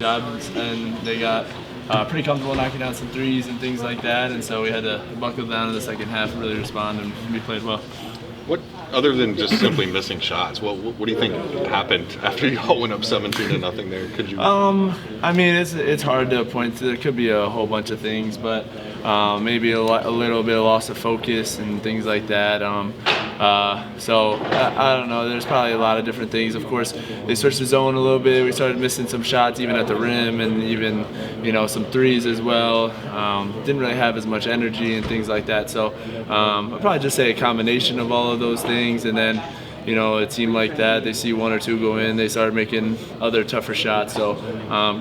job, and they got pretty comfortable knocking down some threes and things like that. And so we had to buckle down in the second half and really respond, and we played well. What, other than just simply missing shots, what do you think happened after y'all went up 17-0 there? Could you? I mean, it's hard to point to. There could be a whole bunch of things, but maybe a little bit of loss of focus and things like that. So I don't know. There's probably a lot of different things. Of course, they switched the zone a little bit. We started missing some shots, even at the rim, and even some threes as well. Didn't really have as much energy and things like that. So I'd probably just say a combination of all of those things, and then. A team like that, they see one or two go in, they start making other tougher shots. So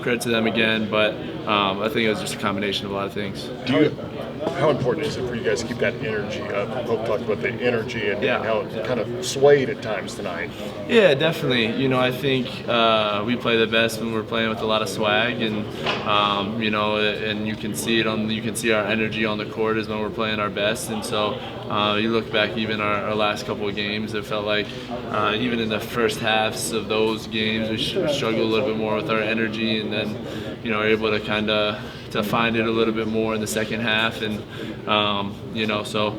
credit to them again, but I think it was just a combination of a lot of things. How important is it for you guys to keep that energy up? Hope talked about the energy and how it kind of swayed at times tonight. Yeah, definitely. I think we play the best when we're playing with a lot of swag, and and you can see our energy on the court is when we're playing our best. And so you look back even our last couple of games, it felt like even in the first halves of those games we struggled a little bit more with our energy, and then are able to kind of to find it a little bit more in the second half. And so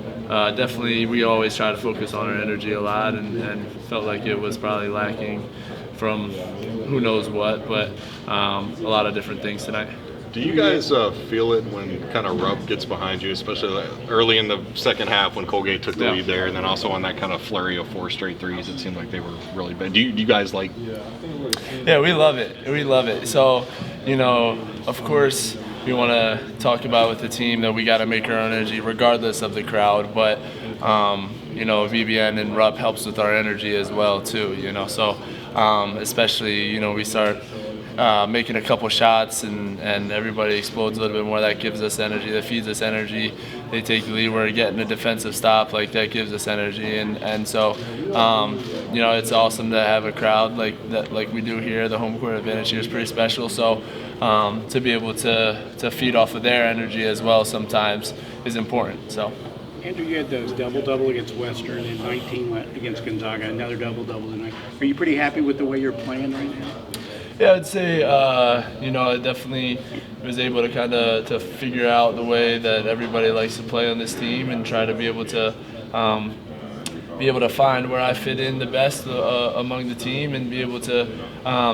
definitely we always try to focus on our energy a lot, and felt like it was probably lacking from who knows what, but a lot of different things tonight. Do you guys feel it when kind of Rupp gets behind you, especially early in the second half when Colgate took the lead there, and then also on that kind of flurry of 4 straight threes? It seemed like they were really bad. Do you guys like? Yeah, we love it. We love it. So, of course, we want to talk about with the team that we got to make our own energy regardless of the crowd. But, VBN and Rupp helps with our energy as well, too, So, especially, we start making a couple shots and everybody explodes a little bit more. That gives us energy. That feeds us energy. They take the lead. We're getting a defensive stop. That gives us energy. And so, it's awesome to have a crowd like that, like we do here. The home court advantage here is pretty special. So to be able to feed off of their energy as well sometimes is important. So. Andrew, you had those double-double against Western and 19 against Gonzaga, another double-double tonight. Are you pretty happy with the way you're playing right now? Yeah, I'd say, I definitely was able to kind of to figure out the way that everybody likes to play on this team, and try to be able to find where I fit in the best among the team, and be able to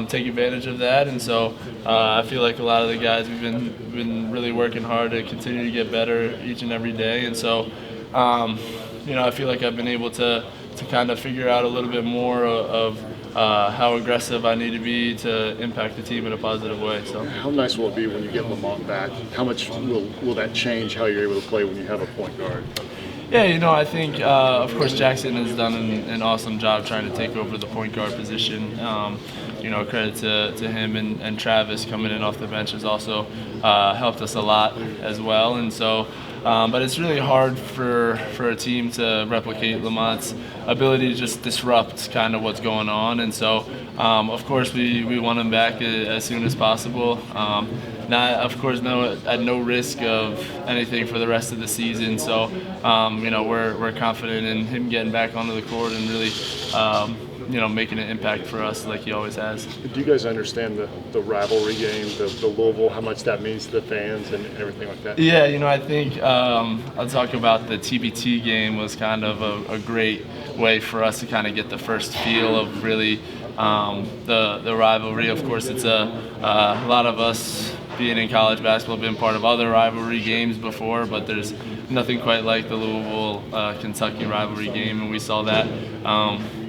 take advantage of that. And so I feel like a lot of the guys, we've been really working hard to continue to get better each and every day. And so I feel like I've been able to kind of figure out a little bit more of how aggressive I need to be to impact the team in a positive way. So, how nice will it be when you get Lamont back? How much will that change how you're able to play when you have a point guard? Yeah, I think, of course, Jackson has done an awesome job trying to take over the point guard position. Credit to him, and Travis coming in off the bench has also helped us a lot as well. And so, but it's really hard for a team to replicate Lamont's ability to just disrupt kind of what's going on. And so, of course, we want him back as soon as possible. At no risk of anything for the rest of the season. So, we're confident in him getting back onto the court and really, making an impact for us like he always has. Do you guys understand the rivalry game, the Louisville, how much that means to the fans and everything like that? Yeah, I think I'll talk about the TBT game was kind of a great way for us to kind of get the first feel of really the rivalry. Of course, it's a lot of us being in college basketball, been part of other rivalry games before, but there's nothing quite like the Louisville-Kentucky rivalry game, and we saw that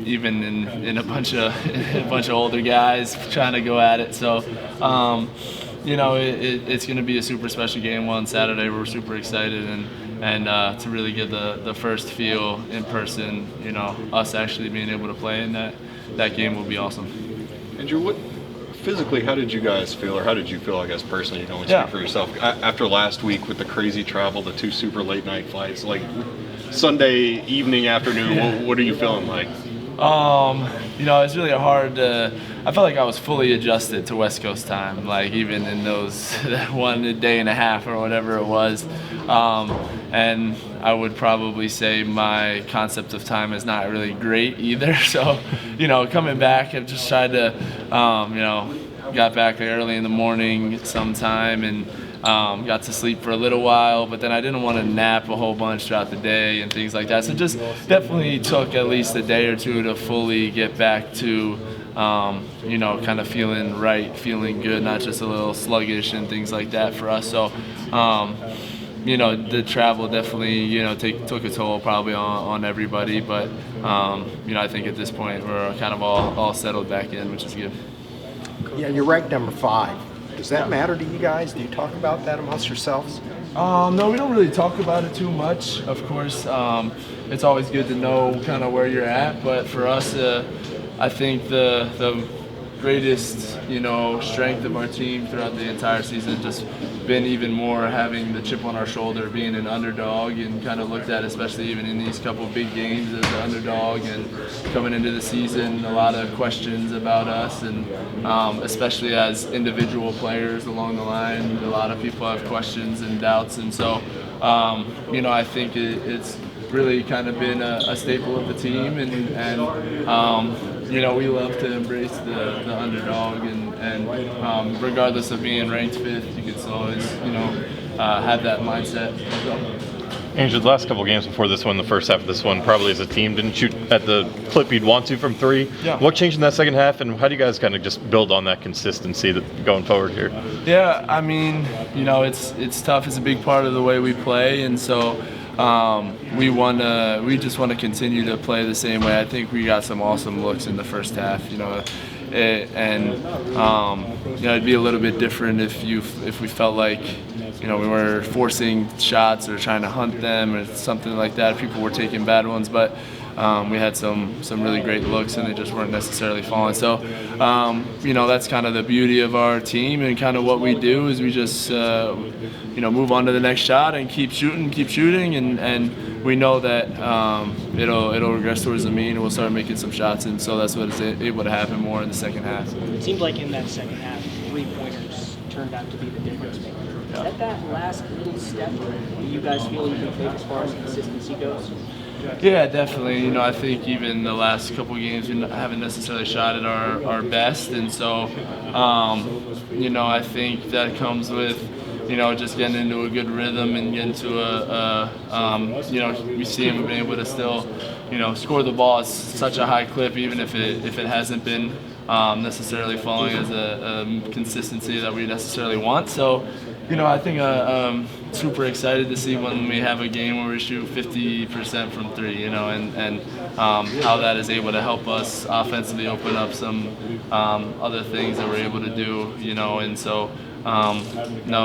even in a bunch of older guys trying to go at it. So, it's going to be a super special game on Saturday. We're super excited, and to really get the first feel in person, us actually being able to play in that game will be awesome. Andrew, physically, how did you guys feel, or how did you feel, I guess, personally, you can only speak for yourself, after last week with the crazy travel, the 2 super late night flights, like Sunday evening, afternoon, what are you feeling like? It's really hard I felt like I was fully adjusted to West Coast time, like even in those 1 day and a half or whatever it was. And I would probably say my concept of time is not really great either. So, coming back, I've just tried to, got back early in the morning sometime and got to sleep for a little while, but then I didn't want to nap a whole bunch throughout the day and things like that. So just definitely took at least a day or two to fully get back to kind of feeling right, feeling good, not just a little sluggish and things like that for us. So, the travel definitely, took a toll probably on everybody. But, I think at this point we're kind of all settled back in, which is good. Yeah, you're ranked number 5. Does that matter to you guys? Do you talk about that amongst yourselves? No, we don't really talk about it too much. Of course, it's always good to know kind of where you're at. But for us, I think the greatest, strength of our team throughout the entire season just been even more having the chip on our shoulder, being an underdog, and kind of looked at, especially even in these couple big games, as the underdog. And coming into the season, a lot of questions about us, and especially as individual players along the line, a lot of people have questions and doubts. And so, I think it's really kind of been a staple of the team, and we love to embrace the underdog, and regardless of being ranked 5th, you could still always have that mindset. Andrew, the last couple of games before this one, the first half of this one, probably as a team, didn't shoot at the clip you'd want to from 3. Yeah. What changed in that second half, and how do you guys kind of just build on that consistency going forward here? Yeah, I mean, it's tough. It's a big part of the way we play, and so we just want to continue to play the same way. I think we got some awesome looks in the first half, it'd be a little bit different if we felt like we were forcing shots or trying to hunt them or something like that. People were taking bad ones, but we had some really great looks, and they just weren't necessarily falling. So, that's kind of the beauty of our team, and kind of what we do is we just, move on to the next shot and keep shooting, and we know that it'll regress towards the mean, and we'll start making some shots, and so that's what is able to happen more in the second half. It seemed like in that second half, 3-pointers turned out to be the difference maker. Is that last little step that you guys feel you can take as far as consistency goes? Yeah, definitely. I think even the last couple games we haven't necessarily shot at our best, and so I think that comes with just getting into a good rhythm and getting to we see him being able to still score the ball at such a high clip, even if it hasn't been necessarily falling as a consistency that we necessarily want. So, I think I'm super excited to see when we have a game where we shoot 50% from 3, and how that is able to help us offensively open up some other things that we're able to do, and so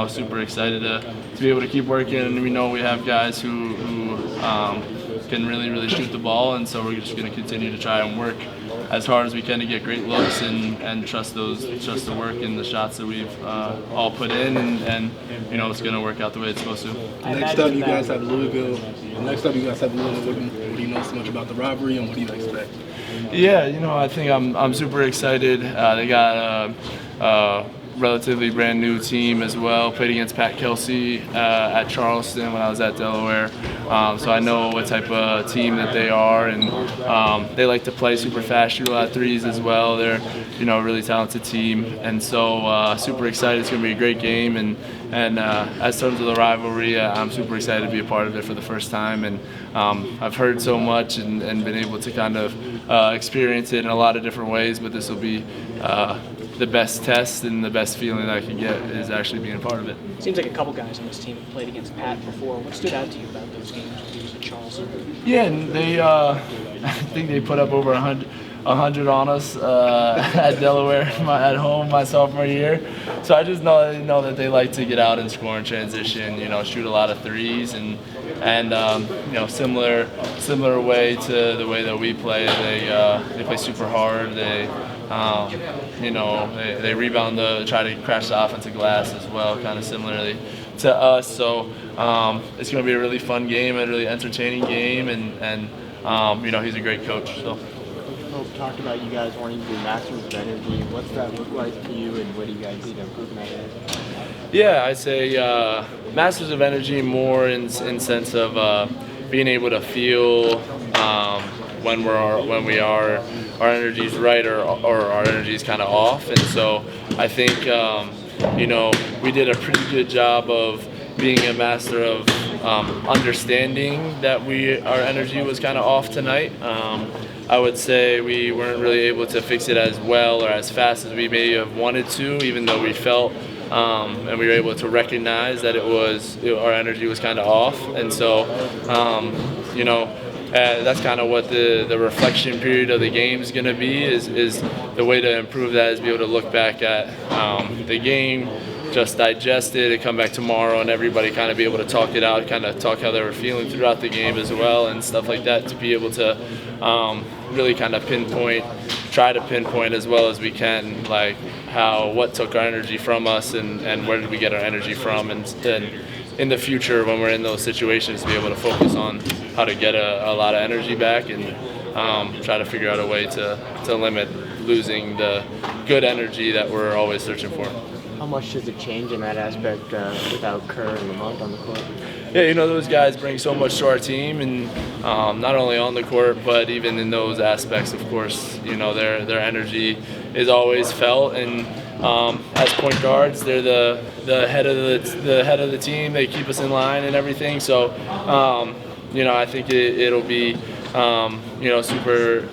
super excited to be able to keep working, and we know we have guys who can really shoot the ball, and so we're just going to continue to try and work as hard as we can to get great looks and trust the work and the shots that we've all put in, and it's going to work out the way it's supposed to. Next up, you guys have Louisville. What do you know so much about the rivalry, and what do you expect? Yeah, I think I'm super excited. They got a relatively brand new team as well. Played against Pat Kelsey at Charleston when I was at Delaware, so I know what type of team that they are, and they like to play super fast, shoot a lot of threes as well. They're a really talented team, and so super excited. It's going to be a great game, and as terms of the rivalry, I'm super excited to be a part of it for the first time, and I've heard so much and been able to kind of experience it in a lot of different ways, but this will be the best test and the best feeling that I can get is actually being a part of it. Seems like a couple guys on this team have played against Pat before. What stood out to you about those games when he was at Charleston? Yeah, and they I think they put up over 100 on us at Delaware at home my sophomore year. So I just know that they like to get out and score in transition, shoot a lot of threes, and similar way to the way that we play. They play super hard. They rebound try to crash the offensive glass as well, kind of similarly to us. So it's going to be a really fun game, a really entertaining game, and he's a great coach. So. Hope talked about you guys wanting to do Masters of Energy. What's that look like for you, and what do you guys need to improve in that area? Yeah, I'd say Masters of Energy more in sense of being able to feel when our energy's right or our energy's kind of off, and so I think we did a pretty good job of being a master of understanding that our energy was kind of off tonight. I would say we weren't really able to fix it as well or as fast as we may have wanted to, even though we felt and we were able to recognize that our energy was kind of off. And so, that's kind of what the reflection period of the game is going to be. Is the way to improve that is be able to look back at the game, just digest it, and come back tomorrow, and everybody kind of be able to talk it out, kind of talk how they were feeling throughout the game as well, and stuff like that, to be able to really kind of try to pinpoint as well as we can, like what took our energy from us and where did we get our energy from, and then in the future when we're in those situations, to be able to focus on how to get a lot of energy back and try to figure out a way to limit losing the good energy that we're always searching for. How much does it change in that aspect without Carr and Lamont on the court? Yeah, those guys bring so much to our team, and not only on the court, but even in those aspects, of course, their energy is always felt. And as point guards, they're the head of the team. They keep us in line and everything. So, I think it'll be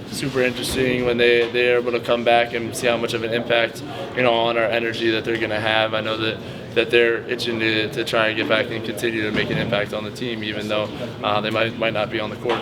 super interesting when they're able to come back and see how much of an impact on our energy that they're going to have. I know that they're itching to try and get back and continue to make an impact on the team, even though they might not be on the court.